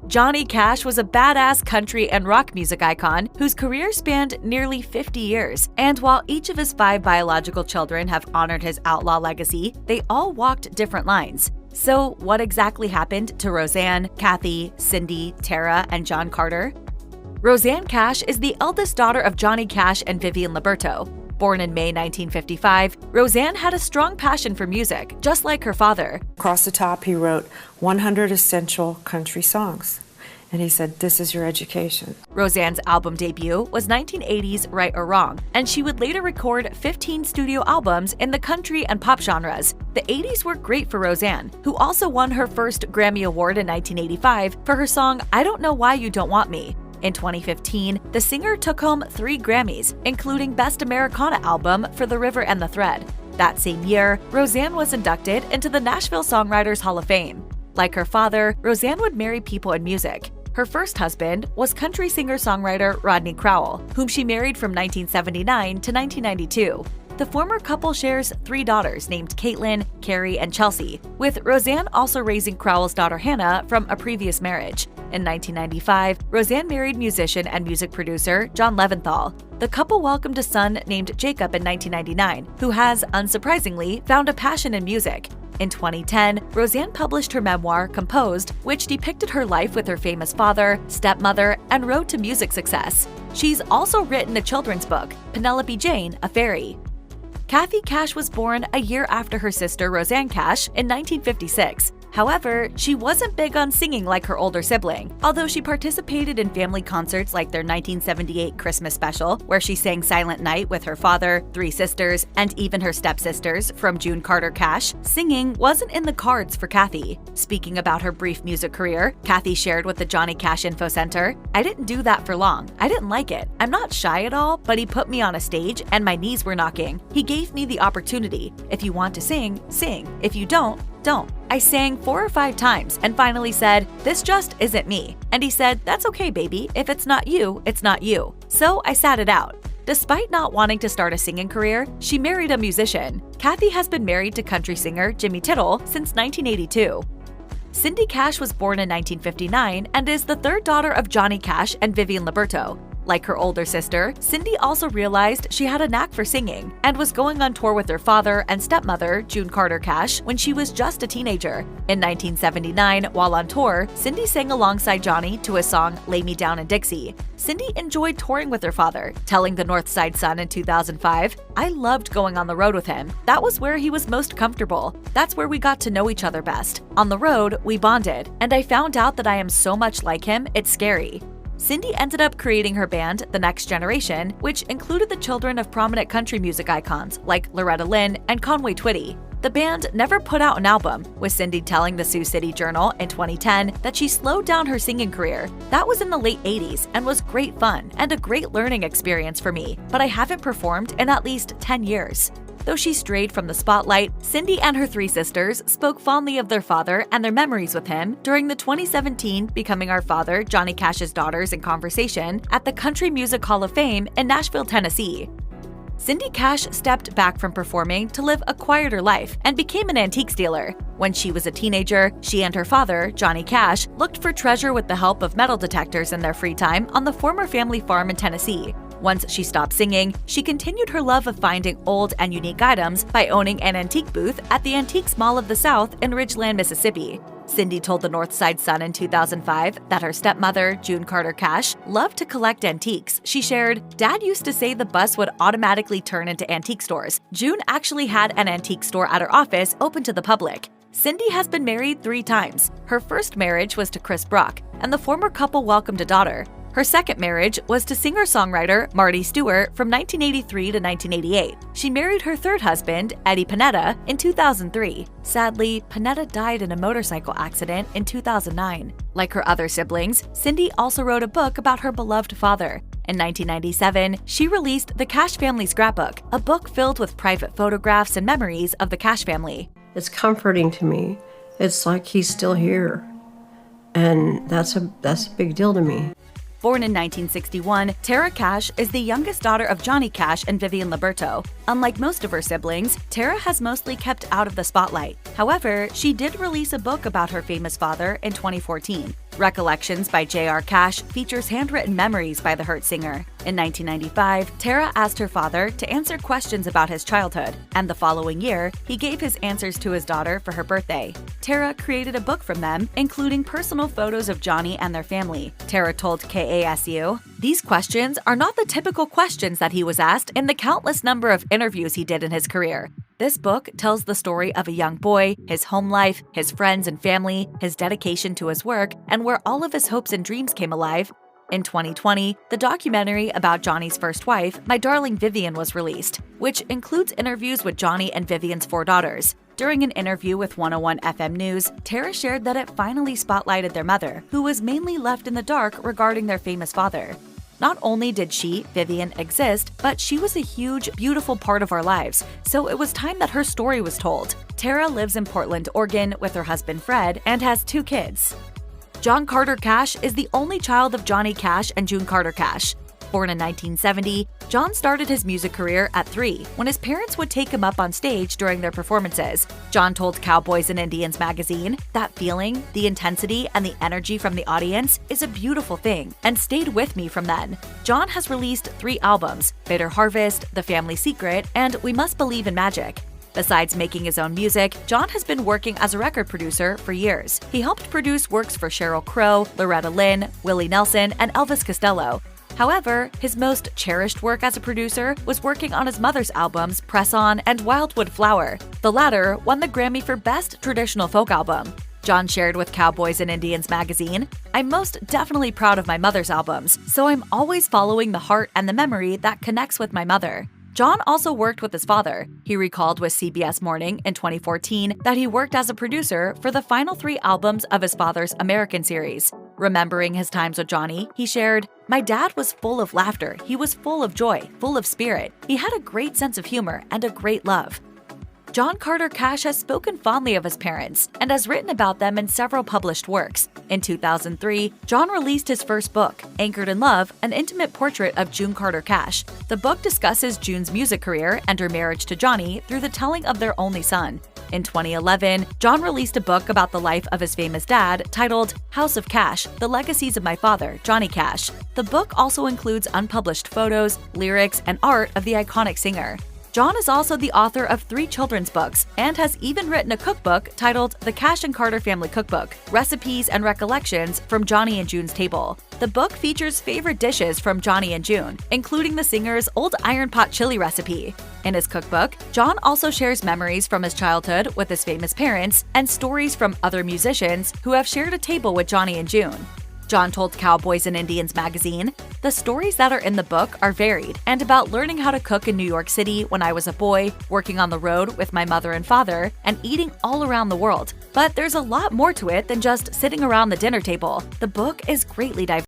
Johnny Cash was a badass country and rock music icon whose career spanned nearly 50 years. And while each of his 5 biological children have honored his outlaw legacy, they all walked different lines. So what exactly happened to Rosanne, Kathy, Cindy, Tara, and John Carter? Rosanne Cash is the eldest daughter of Johnny Cash and Vivian Liberto. Born in May 1955, Rosanne had a strong passion for music, just like her father. Across the top, he wrote 100 essential country songs. And he said, "This is your education." Rosanne's album debut was 1980's Right or Wrong, and she would later record 15 studio albums in the country and pop genres. The 80s were great for Rosanne, who also won her first Grammy Award in 1985 for her song I Don't Know Why You Don't Want Me. In 2015, the singer took home 3 Grammys, including Best Americana Album for The River and the Thread. That same year, Rosanne was inducted into the Nashville Songwriters Hall of Fame. Like her father, Rosanne would marry people in music. Her first husband was country singer-songwriter Rodney Crowell, whom she married from 1979 to 1992. The former couple shares 3 daughters named Caitlin, Carrie, and Chelsea, with Rosanne also raising Crowell's daughter Hannah from a previous marriage. In 1995, Rosanne married musician and music producer John Leventhal. The couple welcomed a son named Jacob in 1999, who has, unsurprisingly, found a passion in music. In 2010, Rosanne published her memoir, Composed, which depicted her life with her famous father, stepmother, and road to music success. She's also written a children's book, Penelope Jane, a Fairy. Kathy Cash was born a year after her sister Rosanne Cash in 1956. However, she wasn't big on singing like her older sibling, although she participated in family concerts like their 1978 Christmas special, where she sang Silent Night with her father, 3 sisters, and even her stepsisters from June Carter Cash. Singing wasn't in the cards for Kathy. Speaking about her brief music career, Kathy shared with the Johnny Cash Info Center, "I didn't do that for long. I didn't like it. I'm not shy at all, but he put me on a stage and my knees were knocking. He gave me the opportunity. If you want to sing, sing. If you don't, don't. I sang 4 or 5 times and finally said, 'This just isn't me.' And he said, 'That's okay, baby. If it's not you, it's not you.' So I sat it out." Despite not wanting to start a singing career, she married a musician. Kathy has been married to country singer Jimmy Tittle since 1982. Cindy Cash was born in 1959 and is the 3rd daughter of Johnny Cash and Vivian Liberto. Like her older sister, Cindy also realized she had a knack for singing and was going on tour with her father and stepmother, June Carter Cash, when she was just a teenager. In 1979, while on tour, Cindy sang alongside Johnny to his song Lay Me Down in Dixie. Cindy enjoyed touring with her father, telling the North Side Sun in 2005, "I loved going on the road with him. That was where he was most comfortable. That's where we got to know each other best. On the road, we bonded, and I found out that I am so much like him, it's scary." Cindy ended up creating her band, The Next Generation, which included the children of prominent country music icons like Loretta Lynn and Conway Twitty. The band never put out an album, with Cindy telling the Sioux City Journal in 2010 that she slowed down her singing career. "That was in the late 80s and was great fun and a great learning experience for me, but I haven't performed in at least 10 years. Though she strayed from the spotlight, Cindy and her 3 sisters spoke fondly of their father and their memories with him during the 2017 Becoming Our Father, Johnny Cash's Daughters in Conversation at the Country Music Hall of Fame in Nashville, Tennessee. Cindy Cash stepped back from performing to live a quieter life and became an antiques dealer. When she was a teenager, she and her father, Johnny Cash, looked for treasure with the help of metal detectors in their free time on the former family farm in Tennessee. Once she stopped singing, she continued her love of finding old and unique items by owning an antique booth at the Antiques Mall of the South in Ridgeland, Mississippi. Cindy told the North Side Sun in 2005 that her stepmother, June Carter Cash, loved to collect antiques. She shared, "Dad used to say the bus would automatically turn into antique stores. June actually had an antique store at her office open to the public." Cindy has been married 3 times. Her first marriage was to Chris Brock, and the former couple welcomed a daughter. Her second marriage was to singer-songwriter Marty Stewart from 1983 to 1988. She married her 3rd husband, Eddie Panetta, in 2003. Sadly, Panetta died in a motorcycle accident in 2009. Like her other siblings, Cindy also wrote a book about her beloved father. In 1997, she released The Cash Family Scrapbook, a book filled with private photographs and memories of the Cash family. It's comforting to me. It's like he's still here. And that's a big deal to me. Born in 1961, Tara Cash is the youngest daughter of Johnny Cash and Vivian Liberto. Unlike most of her siblings, Tara has mostly kept out of the spotlight. However, she did release a book about her famous father in 2014. Recollections by J.R. Cash features handwritten memories by the Hurt singer. In 1995, Tara asked her father to answer questions about his childhood, and the following year, he gave his answers to his daughter for her birthday. Tara created a book from them, including personal photos of Johnny and their family. Tara told KASU, "These questions are not the typical questions that he was asked in the countless number of interviews he did in his career. This book tells the story of a young boy, his home life, his friends and family, his dedication to his work, and where all of his hopes and dreams came alive." In 2020, the documentary about Johnny's first wife, My Darling Vivian, was released, which includes interviews with Johnny and Vivian's 4 daughters. During an interview with 101 FM News, Tara shared that it finally spotlighted their mother, who was mainly left in the dark regarding their famous father. Not only did she, Vivian, exist, but she was a huge, beautiful part of our lives, so it was time that her story was told. Tara lives in Portland, Oregon with her husband Fred and has 2 kids. John Carter Cash is the only child of Johnny Cash and June Carter Cash. Born in 1970, John started his music career at 3, when his parents would take him up on stage during their performances. John told Cowboys and Indians magazine, "That feeling, the intensity, and the energy from the audience is a beautiful thing, and stayed with me from then." John has released 3 albums, Bitter Harvest, The Family Secret, and We Must Believe in Magic. Besides making his own music, John has been working as a record producer for years. He helped produce works for Sheryl Crow, Loretta Lynn, Willie Nelson, and Elvis Costello. However, his most cherished work as a producer was working on his mother's albums Press On and Wildwood Flower. The latter won the Grammy for Best Traditional Folk Album. John shared with Cowboys and Indians magazine, "I'm most definitely proud of my mother's albums, so I'm always following the heart and the memory that connects with my mother." John also worked with his father. He recalled with CBS Morning in 2014 that he worked as a producer for the final 3 albums of his father's American series. Remembering his times with Johnny, he shared, "My dad was full of laughter, he was full of joy, full of spirit. He had a great sense of humor and a great love." John Carter Cash has spoken fondly of his parents and has written about them in several published works. In 2003, John released his first book, Anchored in Love, an intimate portrait of June Carter Cash. The book discusses June's music career and her marriage to Johnny through the telling of their only son. In 2011, John released a book about the life of his famous dad titled House of Cash: The Legacies of My Father, Johnny Cash. The book also includes unpublished photos, lyrics, and art of the iconic singer. John is also the author of 3 children's books and has even written a cookbook titled The Cash and Carter Family Cookbook: Recipes and Recollections from Johnny and June's Table. The book features favorite dishes from Johnny and June, including the singer's old iron pot chili recipe. In his cookbook, John also shares memories from his childhood with his famous parents and stories from other musicians who have shared a table with Johnny and June. John told Cowboys and Indians magazine, "The stories that are in the book are varied and about learning how to cook in New York City when I was a boy, working on the road with my mother and father, and eating all around the world. But there's a lot more to it than just sitting around the dinner table. The book is greatly diverse."